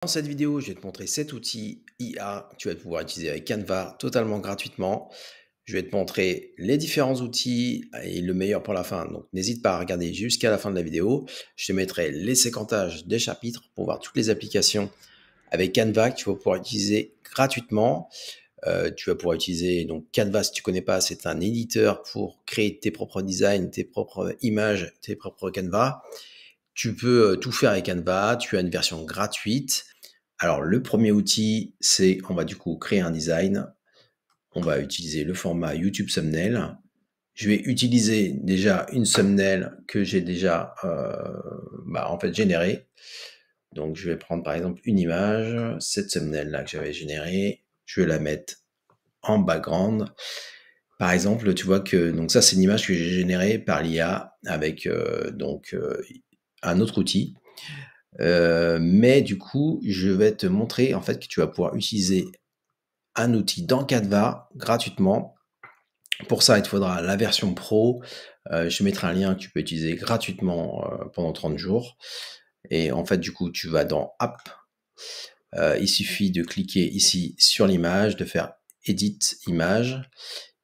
Dans cette vidéo, je vais te montrer 7 outils IA que tu vas pouvoir utiliser avec Canva totalement gratuitement. Je vais te montrer les différents outils et le meilleur pour la fin. Donc, n'hésite pas à regarder jusqu'à la fin de la vidéo. Je te mettrai les séquentages des chapitres pour voir toutes les applications avec Canva que tu vas pouvoir utiliser gratuitement. Tu vas pouvoir utiliser donc Canva, si tu connais pas, c'est un éditeur pour créer tes propres designs, tes propres images, tes propres Canva. Tu peux tout faire avec Canva. Tu as une version gratuite. Alors, le premier outil, c'est on va du coup créer un design. On va utiliser le format YouTube Thumbnail. Je vais utiliser déjà une thumbnail que j'ai déjà en fait générée. Donc, je vais prendre par exemple une image, cette thumbnail là que j'avais générée. Je vais la mettre en background. Par exemple, tu vois que donc ça c'est une image que j'ai générée par l'IA avec un autre outil. Mais du coup, je vais te montrer en fait que tu vas pouvoir utiliser un outil dans Canva gratuitement. Pour ça, il te faudra la version pro. Je te mettrai un lien que tu peux utiliser gratuitement pendant 30 jours. Et en fait, du coup, tu vas dans App. Il suffit de cliquer ici sur l'image, de faire Edit image.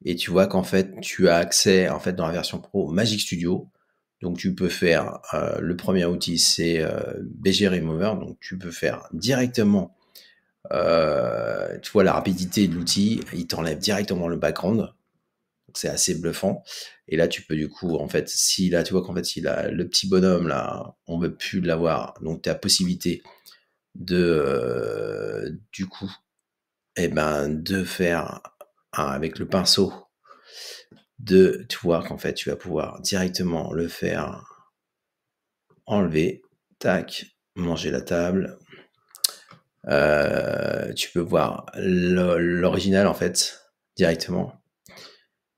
Et tu vois qu'en fait, tu as accès en fait dans la version pro Magic Studio. Donc tu peux faire, le premier outil c'est BG Remover. Donc tu peux faire directement, tu vois la rapidité de l'outil, il t'enlève directement le background. Donc c'est assez bluffant. Et là tu peux du coup, en fait, si là tu vois qu'en fait si le petit bonhomme là, on veut plus l'avoir, donc tu as possibilité de du coup, de faire avec le pinceau tu vois qu'en fait, tu vas pouvoir directement le faire enlever, tac, manger la table. Tu peux voir l'original en fait directement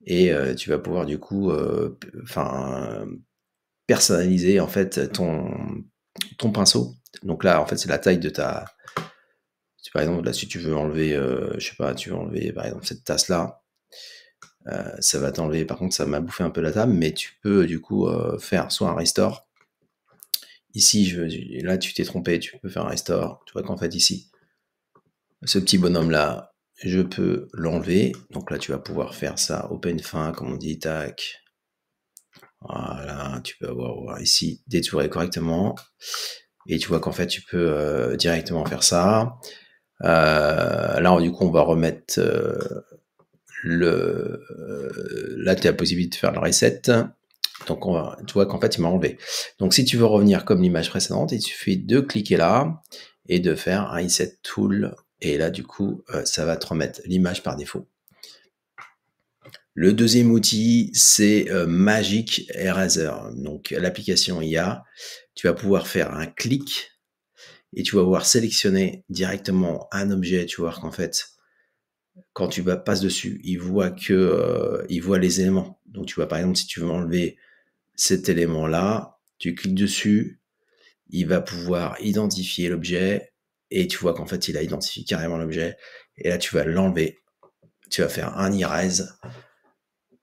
et tu vas pouvoir du coup, personnaliser en fait ton pinceau. Donc là, en fait, c'est la taille de ta. Par exemple, là, si tu veux enlever, je sais pas, tu veux enlever par exemple cette tasse là. Ça va t'enlever, par contre ça m'a bouffé un peu la table, mais tu peux du coup faire soit un restore. Ici, là tu t'es trompé, tu peux faire un restore. Tu vois qu'en fait ici, ce petit bonhomme là, je peux l'enlever. Donc là tu vas pouvoir faire ça, open fin, comme on dit, tac. Voilà, tu peux avoir ici détouré correctement. Et tu vois qu'en fait tu peux directement faire ça. Là du coup on va remettre là tu as la possibilité de faire le reset. Donc tu vois qu'en fait il m'a enlevé. Donc si tu veux revenir comme l'image précédente, il suffit de cliquer là et de faire un reset tool. Et là du coup ça va te remettre l'image par défaut. Le deuxième outil c'est Magic Eraser. Donc l'application IA, tu vas pouvoir faire un clic et tu vas pouvoir sélectionner directement un objet. Tu vois qu'en fait quand tu passes dessus, il voit les éléments. Donc tu vois par exemple si tu veux enlever cet élément-là, tu cliques dessus, il va pouvoir identifier l'objet et tu vois qu'en fait il a identifié carrément l'objet et là tu vas l'enlever, tu vas faire un erase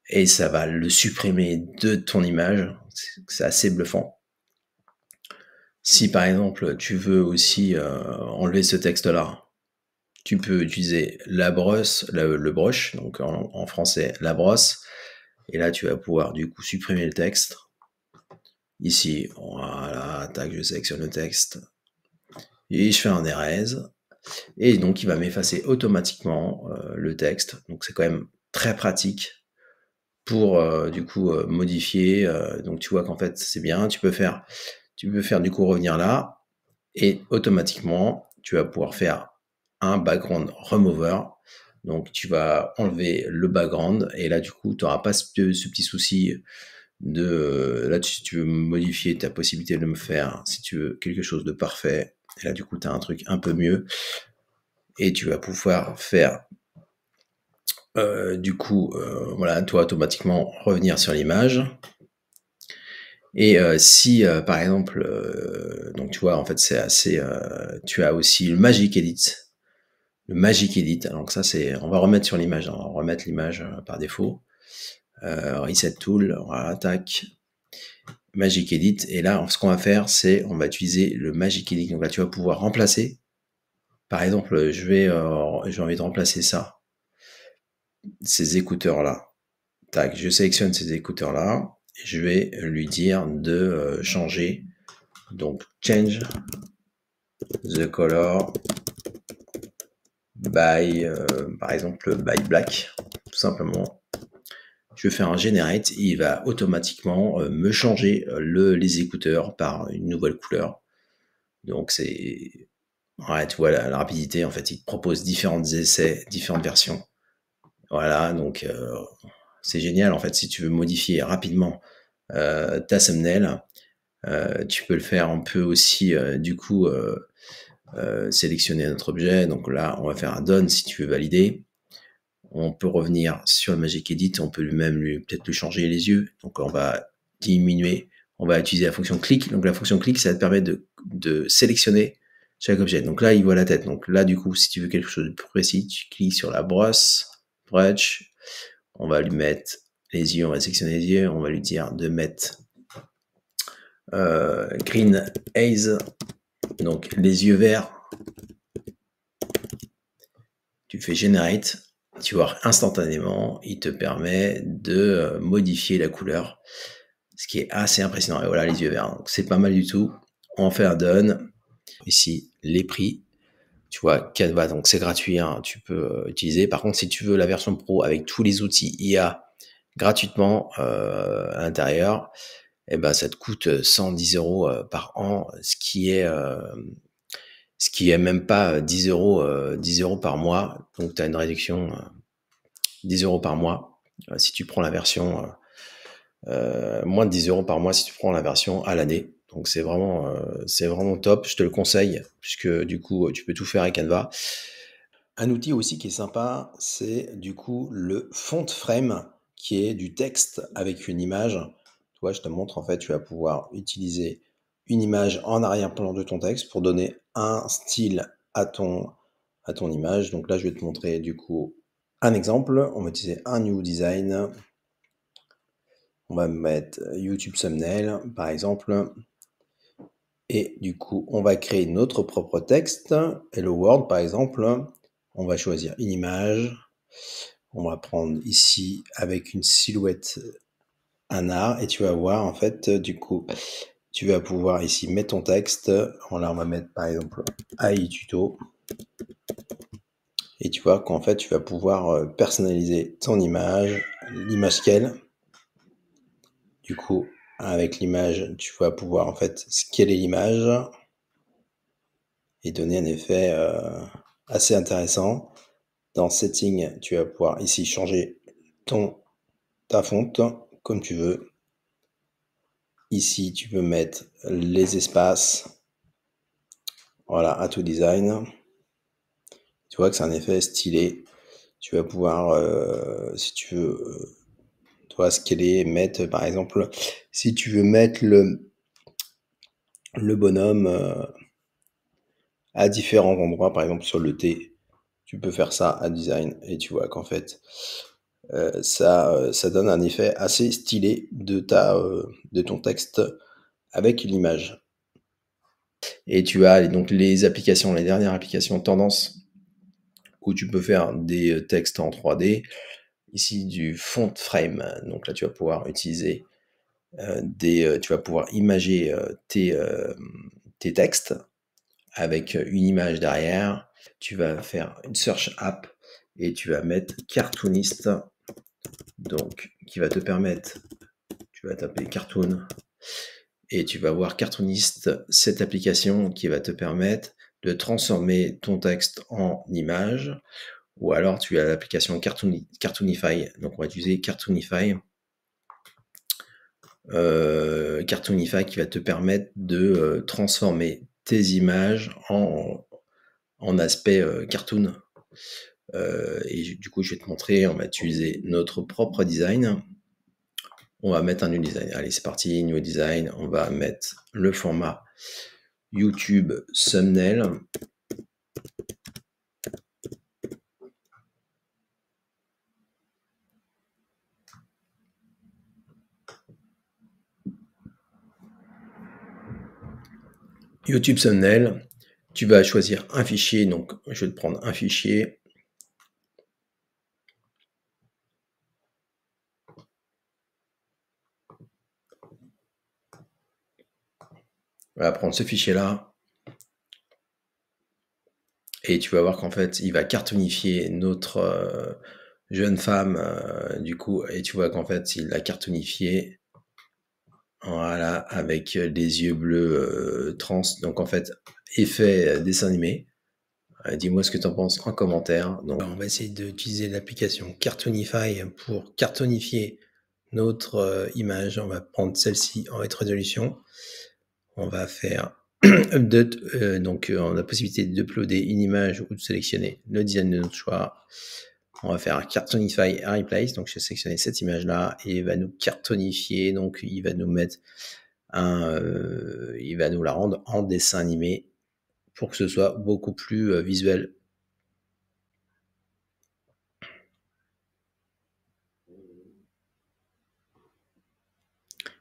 et ça va le supprimer de ton image. C'est assez bluffant. Si par exemple tu veux aussi enlever ce texte-là, tu peux utiliser la brosse, le brush, donc en français la brosse, et là tu vas pouvoir du coup supprimer le texte. Ici, voilà, tac, je sélectionne le texte et je fais un erase et donc il va m'effacer automatiquement le texte. Donc c'est quand même très pratique pour du coup modifier. Donc tu vois qu'en fait c'est bien. Tu peux faire du coup revenir là et automatiquement tu vas pouvoir faire un background remover. Donc tu vas enlever le background et là du coup tu n'auras pas ce petit souci là si tu veux modifier ta possibilité de le faire si tu veux quelque chose de parfait et là du coup tu as un truc un peu mieux et tu vas pouvoir faire voilà toi automatiquement revenir sur l'image et si par exemple donc tu vois en fait c'est assez tu as aussi le Magic Edit. Donc ça c'est on va remettre sur l'image, on va remettre l'image par défaut, reset tool, voilà, tac, Magic Edit. Et là, ce qu'on va faire, c'est on va utiliser le Magic Edit. Donc là, tu vas pouvoir remplacer Par exemple, j'ai envie de remplacer ça, ces écouteurs-là. Tac, je sélectionne ces écouteurs-là et je vais lui dire de changer. Donc, change the color by, par exemple, by black, tout simplement. Je vais faire un generate et il va automatiquement me changer les écouteurs par une nouvelle couleur. Donc, ouais, tu vois la rapidité, en fait, il te propose différents essais, différentes versions. Voilà, donc c'est génial, en fait, si tu veux modifier rapidement ta thumbnail, tu peux le faire. On peut aussi, du coup, sélectionner notre objet. Donc là, on va faire un done si tu veux valider. On peut revenir sur le Magic Edit, on peut même peut-être lui changer les yeux. Donc on va diminuer, on va utiliser la fonction click. Donc la fonction click, ça te permet de sélectionner chaque objet. Donc là, il voit la tête. Donc là, du coup, si tu veux quelque chose de plus précis, tu cliques sur la brosse, brush, on va lui mettre les yeux, on va sélectionner les yeux, on va lui dire de mettre green haze, donc les yeux verts. Tu fais generate, tu vois instantanément, il te permet de modifier la couleur, ce qui est assez impressionnant. Et voilà les yeux verts, donc c'est pas mal du tout. On fait un done. Ici, les prix. Tu vois, Canva, donc c'est gratuit, hein, tu peux utiliser. Par contre, si tu veux la version pro avec tous les outils IA gratuitement à l'intérieur, eh ben, ça te coûte 110 € par an, ce qui est même pas 10 € par mois. Donc, tu as une réduction 10 € par mois si tu prends la version, moins de 10 € par mois si tu prends la version à l'année. Donc, c'est vraiment top. Je te le conseille puisque du coup, tu peux tout faire avec Canva. Un outil aussi qui est sympa, c'est du coup le font frame qui est du texte avec une image. Tu vois, je te montre, en fait, tu vas pouvoir utiliser une image en arrière-plan de ton texte pour donner un style à ton image. Donc là, je vais te montrer du coup un exemple. On va utiliser un new design. On va mettre YouTube thumbnail, par exemple. Et du coup, on va créer notre propre texte. Hello World, par exemple. On va choisir une image. On va prendre ici avec une silhouette un art et tu vas voir en fait du coup tu vas pouvoir ici mettre ton texte. Là on va mettre par exemple AI tuto et tu vois qu'en fait tu vas pouvoir personnaliser ton image, l'image qu'elle. Du coup avec l'image tu vas pouvoir en fait scaler l'image et donner un effet assez intéressant. Dans setting tu vas pouvoir ici changer ta fonte comme tu veux. Ici, tu peux mettre les espaces. Voilà, à tout design. Tu vois que c'est un effet stylé. Tu vas pouvoir, si tu veux, toi, scaler, mettre, par exemple, si tu veux mettre le bonhomme à différents endroits, par exemple sur le T, tu peux faire ça à design et tu vois qu'en fait, ça donne un effet assez stylé de ton texte avec l'image. Et tu as donc les applications, les dernières applications tendance où tu peux faire des textes en 3D. Ici, du font frame. Donc là, tu vas pouvoir utiliser tu vas pouvoir imager tes textes avec une image derrière. Tu vas faire une search app et tu vas mettre cartoonist. Donc, qui va te permettre, tu vas taper cartoon et tu vas voir cartoonist, cette application qui va te permettre de transformer ton texte en image. Ou alors tu as l'application Cartoonify. Donc on va utiliser Cartoonify. Cartoonify qui va te permettre de transformer tes images en aspect cartoon. Et du coup, je vais te montrer, on va utiliser notre propre design. On va mettre un new design. Allez, c'est parti, new design. On va mettre le format YouTube thumbnail. YouTube thumbnail. Tu vas choisir un fichier, donc je vais te prendre un fichier. On va prendre ce fichier-là. Et tu vas voir qu'en fait, il va cartonifier notre jeune femme, du coup, et tu vois qu'en fait, il l'a cartonifié, voilà, avec des yeux bleus trans. Donc en fait, effet dessin animé. Dis-moi ce que tu en penses en commentaire. Donc, on va essayer d'utiliser l'application Cartoonify pour cartonifier notre image. On va prendre celle-ci en haute résolution. On va faire update, donc on a la possibilité d'uploader une image ou de sélectionner le design de notre choix. On va faire Cartoonify Replace, donc je vais sélectionner cette image-là et il va nous cartonifier, donc il va nous mettre il va nous la rendre en dessin animé pour que ce soit beaucoup plus visuel.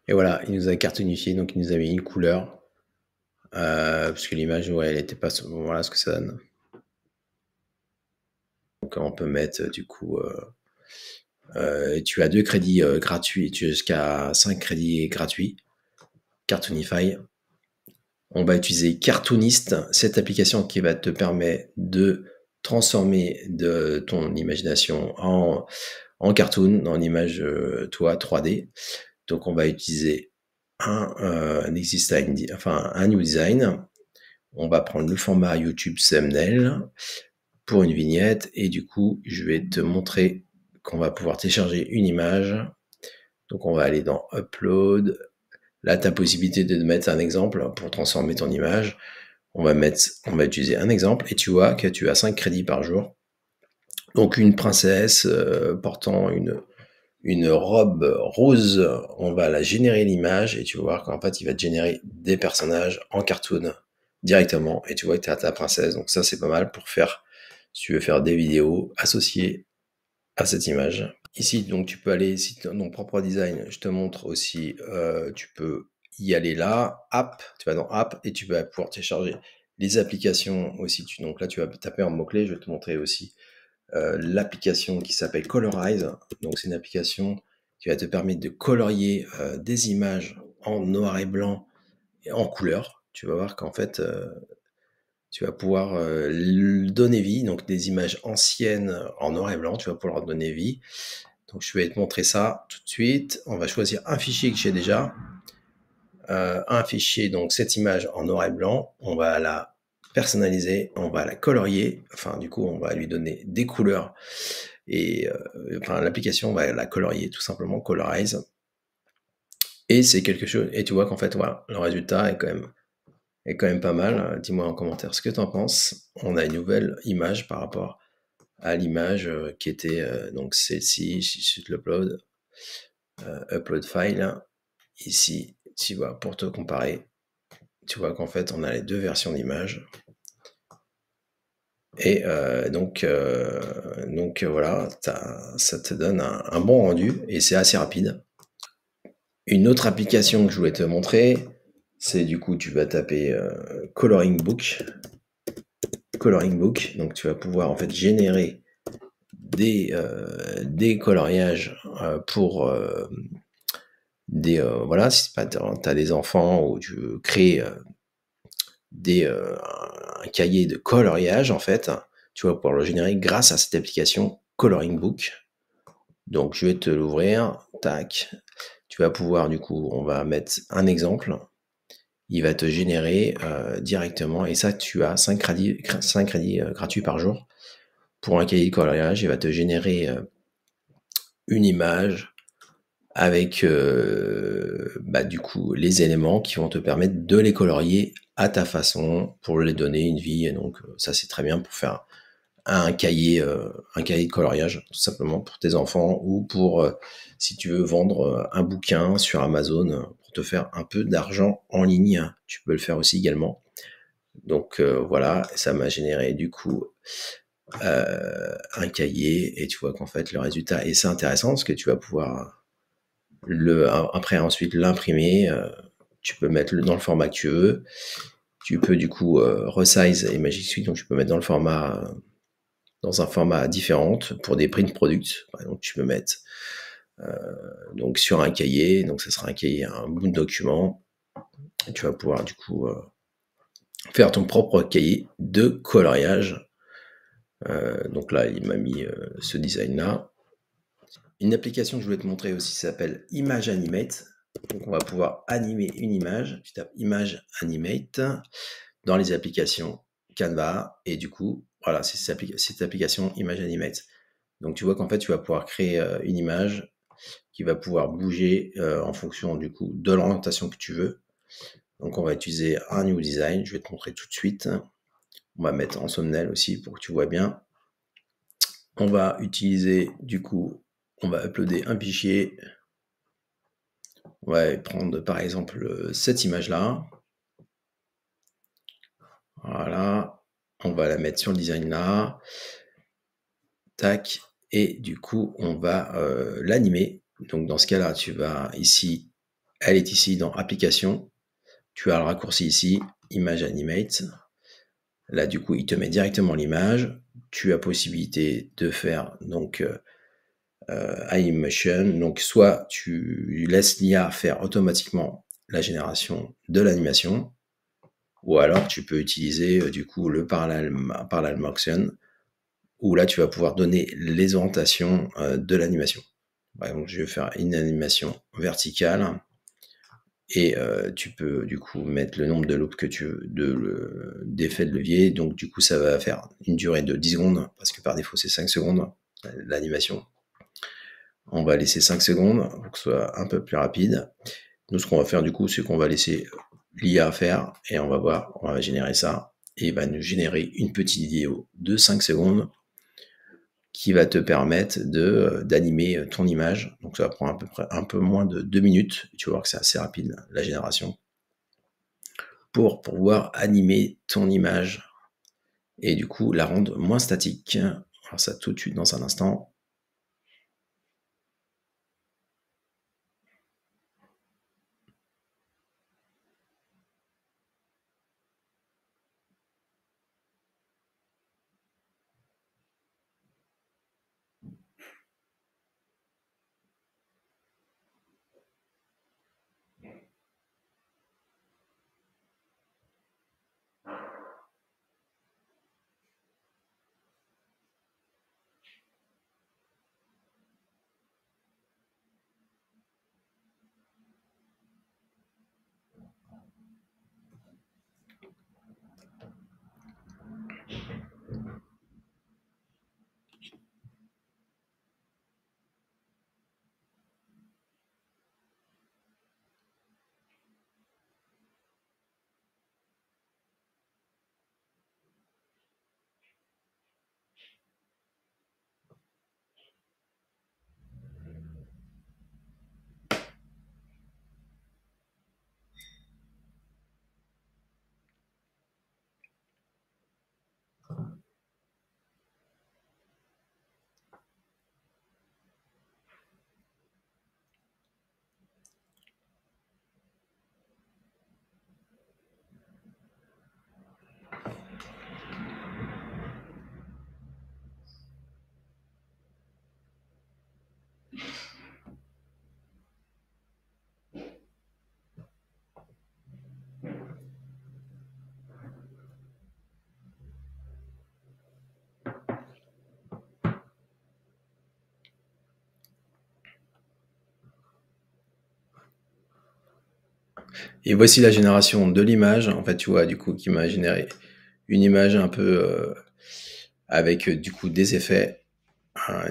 Et voilà, il nous a cartonifié, donc il nous a mis une couleur, parce que l'image, ouais, elle n'était pas... Voilà ce que ça donne. Donc on peut mettre du coup... tu as 2 crédits gratuits, tu as jusqu'à 5 crédits gratuits. Cartoonify. On va utiliser Cartoonist, cette application qui va te permettre de transformer de ton imagination en cartoon, en image, toi, 3D. Donc on va utiliser un new design. On va prendre le format YouTube thumbnail pour une vignette et du coup, je vais te montrer qu'on va pouvoir télécharger une image. Donc on va aller dans Upload. Là, tu as possibilité de mettre un exemple pour transformer ton image. On va utiliser un exemple et tu vois que tu as 5 crédits par jour. Donc une princesse portant une robe rose, on va la générer l'image et tu vas voir qu'en fait il va te générer des personnages en cartoon directement et tu vois que tu as ta princesse. Donc ça c'est pas mal pour faire, si tu veux faire des vidéos associées à cette image. Ici donc tu peux aller, si tu as ton propre design, je te montre aussi, tu peux y aller là, app, tu vas dans app et tu vas pouvoir télécharger les applications aussi. Donc là tu vas taper un mot-clé, je vais te montrer aussi l'application qui s'appelle Colorize. Donc c'est une application qui va te permettre de colorier des images en noir et blanc et en couleur. Tu vas voir qu'en fait, tu vas pouvoir donner vie. Donc des images anciennes en noir et blanc, tu vas pouvoir leur donner vie. Donc je vais te montrer ça tout de suite. On va choisir un fichier que j'ai déjà. Un fichier, donc cette image en noir et blanc. On va la personnaliser, on va la colorier. Enfin, du coup, on va lui donner des couleurs. Et enfin, l'application va la colorier, tout simplement, Colorize. Et c'est quelque chose. Et tu vois qu'en fait, voilà, le résultat est quand même pas mal. Dis-moi en commentaire ce que tu en penses. On a une nouvelle image par rapport à l'image qui était donc celle-ci. Je te l'upload. Upload file. Ici, tu vois, pour te comparer, tu vois qu'en fait, on a les deux versions d'image. Et donc voilà, ça te donne un bon rendu et c'est assez rapide. Une autre application que je voulais te montrer, c'est du coup, tu vas taper Coloring Book. Coloring Book, donc tu vas pouvoir en fait générer des coloriages pour voilà, si tu as des enfants ou tu veux créer un cahier de coloriage en fait, tu vas pouvoir le générer grâce à cette application Coloring Book. Donc je vais te l'ouvrir, tac. Tu vas pouvoir du coup, on va mettre un exemple. Il va te générer directement, et ça tu as 5 crédits gratuits par jour pour un cahier de coloriage. Il va te générer une image avec du coup les éléments qui vont te permettre de les colorier à ta façon pour les donner une vie. Et donc ça c'est très bien pour faire un cahier de coloriage tout simplement pour tes enfants ou pour si tu veux vendre un bouquin sur Amazon pour te faire un peu d'argent en ligne, tu peux le faire aussi également. Donc voilà, ça m'a généré du coup un cahier et tu vois qu'en fait le résultat, et c'est intéressant parce que tu vas pouvoir après ensuite l'imprimer, tu peux mettre dans le format que tu veux Tu peux du coup resize et Magic Suite, donc tu peux mettre dans le format, dans un format différent pour des print products. Par exemple, tu peux mettre donc sur un cahier, donc ça sera un cahier, un bout de document. Et tu vas pouvoir du coup faire ton propre cahier de coloriage. Donc là, il m'a mis ce design-là. Une application que je voulais te montrer aussi s'appelle Image Animate. Donc on va pouvoir animer une image. Tu tapes Image Animate dans les applications Canva. Et du coup, voilà, c'est cette application Image Animate. Donc tu vois qu'en fait, tu vas pouvoir créer une image qui va pouvoir bouger en fonction du coup de l'orientation que tu veux. Donc on va utiliser un new design. Je vais te montrer tout de suite. On va mettre en thumbnail aussi pour que tu vois bien. On va utiliser du coup, on va uploader un fichier. On va prendre par exemple cette image-là. Voilà. On va la mettre sur le design là. Tac. Et du coup, on va l'animer. Donc dans ce cas-là, tu vas ici, elle est ici dans Application. Tu as le raccourci ici, Image Animate. Là, du coup, il te met directement l'image. Tu as possibilité de faire donc iMotion. Donc, soit tu laisses l'IA faire automatiquement la génération de l'animation, ou alors tu peux utiliser du coup le Parallel Motion, où là tu vas pouvoir donner les orientations de l'animation. Par exemple, je vais faire une animation verticale et tu peux du coup mettre le nombre de loops que tu veux, d'effets de levier. Donc du coup, ça va faire une durée de 10 secondes, parce que par défaut c'est 5 secondes l'animation. On va laisser 5 secondes pour que ce soit un peu plus rapide. Nous, ce qu'on va faire du coup, c'est qu'on va laisser l'IA faire et on va voir, on va générer ça et il va nous générer une petite vidéo de 5 secondes qui va te permettre d'animer ton image. Donc ça va prendre à peu près un peu moins de 2 minutes. Tu vas voir que c'est assez rapide la génération pour pouvoir animer ton image et du coup la rendre moins statique. On va voir ça tout de suite dans un instant. Et voici la génération de l'image. En fait, tu vois, du coup, qui m'a généré une image un peu avec du coup des effets.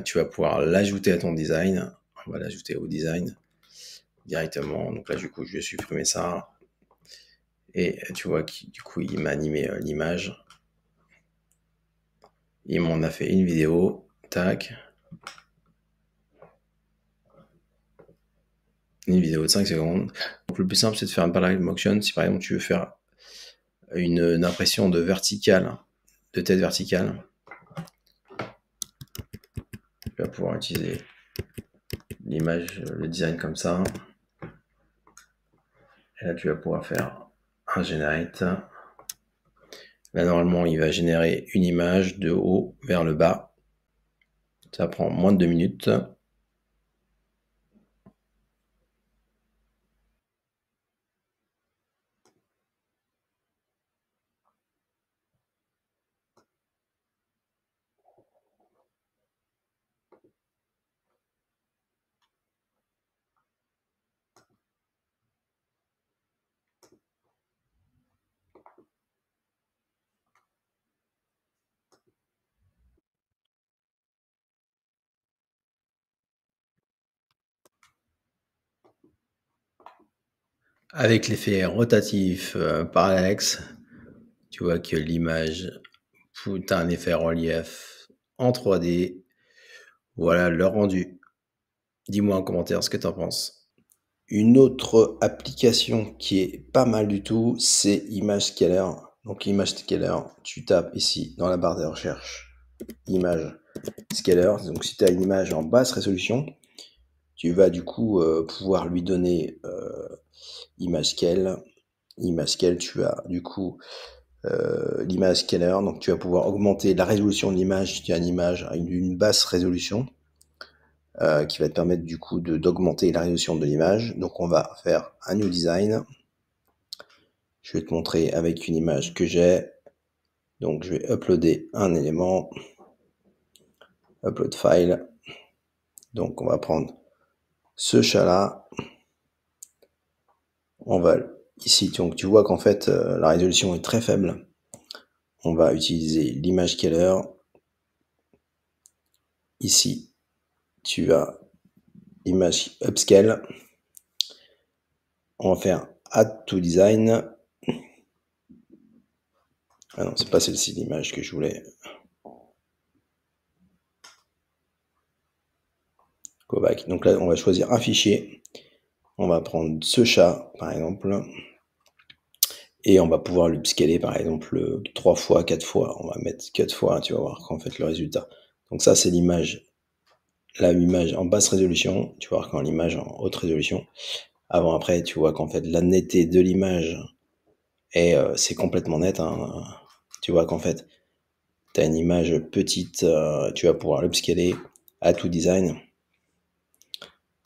Tu vas pouvoir l'ajouter à ton design. On va l'ajouter au design directement. Donc là, du coup, je vais supprimer ça. Et tu vois, du coup, il m'a animé l'image. Il m'en a fait une vidéo. Tac. Une vidéo de 5 secondes. Donc le plus simple, c'est de faire un parallel motion. Si par exemple, tu veux faire une impression de verticale, de tête verticale, tu vas pouvoir utiliser l'image, le design comme ça. Et là, tu vas pouvoir faire un generate. Là, normalement, il va générer une image de haut vers le bas. Ça prend moins de 2 minutes. Avec l'effet rotatif parallaxe, tu vois que l'image, tu as un effet relief en 3D. Voilà le rendu. Dis-moi en commentaire ce que tu en penses. Une autre application qui est pas mal du tout, c'est Image Scaler. Donc Image Scaler, tu tapes ici dans la barre de recherche Image Scaler. Donc si tu as une image en basse résolution, tu vas du coup pouvoir lui donner Image Scale. Image Scale, tu as du coup l'image scaler, donc tu vas pouvoir augmenter la résolution de l'image si tu as une image à une basse résolution, qui va te permettre du coup d'augmenter la résolution de l'image. Donc on va faire un new design. Je vais te montrer avec une image que j'ai. Donc je vais uploader un élément, upload file. Donc on va prendre ce chat là, on va ici, donc tu vois qu'en fait la résolution est très faible. On va utiliser l'image scaler. Ici tu as image upscale. On va faire add to design. Ah non, c'est pas celle-ci l'image que je voulais. Go back. Donc là, on va choisir un fichier. On va prendre ce chat, par exemple. Et on va pouvoir l'upscaler, par exemple, 3 fois, 4 fois. On va mettre 4 fois, tu vas voir qu'en fait le résultat. Donc ça, c'est l'image. Là, l'image en basse résolution. Tu vas voir quand l'image en haute résolution. Avant, après, tu vois qu'en fait, la netteté de l'image c'est complètement net. Hein. Tu vois qu'en fait, tu as une image petite, tu vas pouvoir l'upscaler à tout design.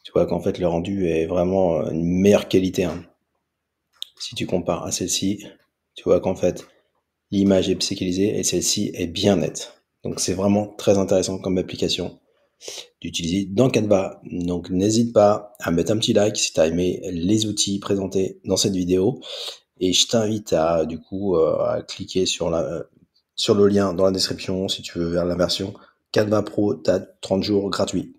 Tu vois qu'en fait, le rendu est vraiment une meilleure qualité. Hein. Si tu compares à celle-ci, tu vois qu'en fait, l'image est pixelisée et celle-ci est bien nette. Donc, c'est vraiment très intéressant comme application d'utiliser dans Canva. Donc, n'hésite pas à mettre un petit like si tu as aimé les outils présentés dans cette vidéo. Et je t'invite à, du coup, à cliquer sur le lien dans la description si tu veux vers la version Canva Pro, tu as 30 jours gratuits.